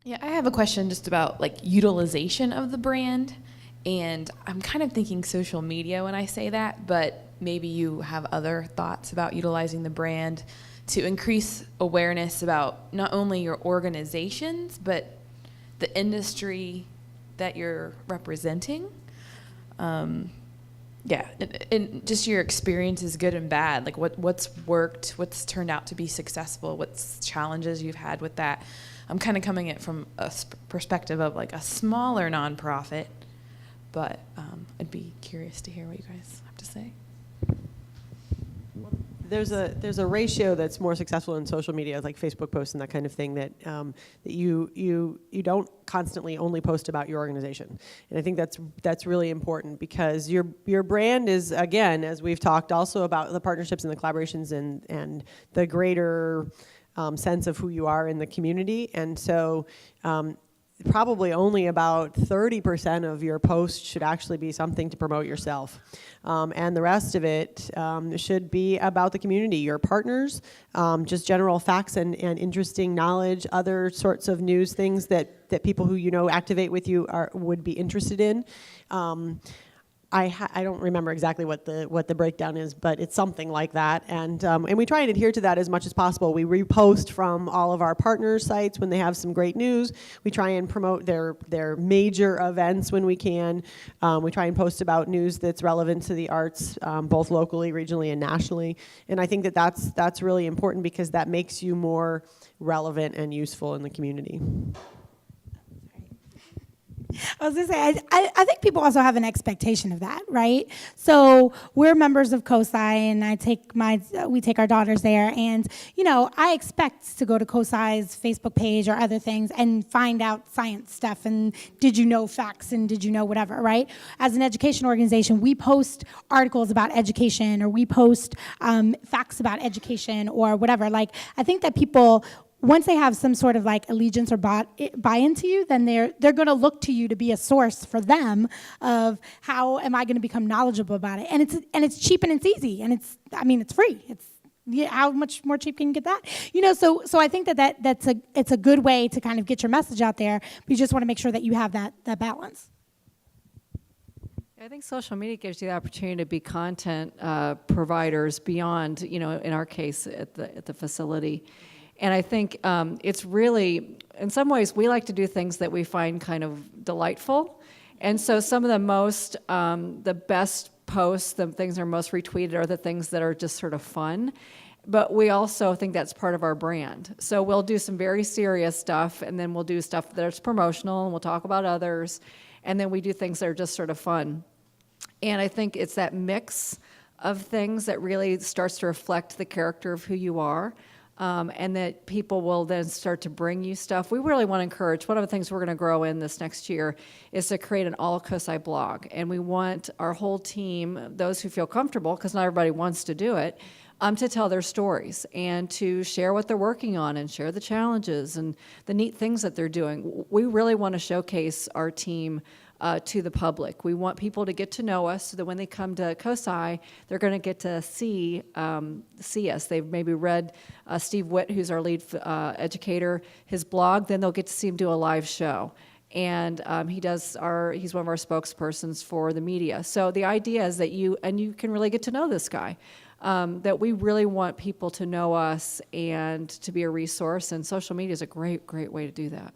Yeah, I have a question just about like utilization of the brand. And I'm kind of thinking social media when I say that, but maybe you have other thoughts about utilizing the brand to increase awareness about not only your organizations, but the industry that you're representing. Yeah, and just your experiences, good and bad. Like what's worked, what's turned out to be successful, what's challenges you've had with that. I'm kind of coming at it from a perspective of like a smaller nonprofit, but I'd be curious to hear what you guys have to say. There's a ratio that's more successful in social media, like Facebook posts and that kind of thing, that you don't constantly only post about your organization, and I think that's really important, because your brand is, again, as we've talked, also about the partnerships and the collaborations and the greater sense of who you are in the community, and so. Probably only about 30% of your posts should actually be something to promote yourself. And the rest of it should be about the community, your partners, just general facts and interesting knowledge, other sorts of news things that people who you know activate with you would be interested in. I don't remember exactly what the breakdown is, but it's something like that, and we try and adhere to that as much as possible. We repost from all of our partner sites when they have some great news. We try and promote their major events when we can. We try and post about news that's relevant to the arts, both locally, regionally, and nationally. And I think that's really important, because that makes you more relevant and useful in the community. I was going to say, I think people also have an expectation of that, right? So we're members of COSI, and we take our daughters there, and I expect to go to COSI's Facebook page or other things and find out science stuff, and did you know facts, and did you know whatever, right? As an education organization, we post articles about education, or we post facts about education, or whatever. Like, I think that people, once they have some sort of like allegiance or buy into you, then they're going to look to you to be a source for them of how am I going to become knowledgeable about it. And it's cheap and it's easy, and it's free. How much more cheap can you get that? So I think it's a good way to kind of get your message out there. But you just want to make sure that you have that balance. I think social media gives you the opportunity to be content providers beyond, in our case at the facility. And I think it's really, in some ways, we like to do things that we find kind of delightful. And so some of the best posts, the things that are most retweeted, are the things that are just sort of fun. But we also think that's part of our brand. So we'll do some very serious stuff, and then we'll do stuff that's promotional, and we'll talk about others. And then we do things that are just sort of fun. And I think it's that mix of things that really starts to reflect the character of who you are. And that people will then start to bring you stuff. We really want to encourage, one of the things we're going to grow in this next year is to create an all COSI blog. And we want our whole team, those who feel comfortable, because not everybody wants to do it, to tell their stories and to share what they're working on and share the challenges and the neat things that they're doing. We really want to showcase our team to the public. We want people to get to know us so that when they come to COSI, they're going to get to see us. They've maybe read Steve Witt, who's our lead educator, his blog, then they'll get to see him do a live show. And he's one of our spokespersons for the media. So the idea is that you can really get to know this guy. That we really want people to know us and to be a resource, and social media is a great, great way to do that.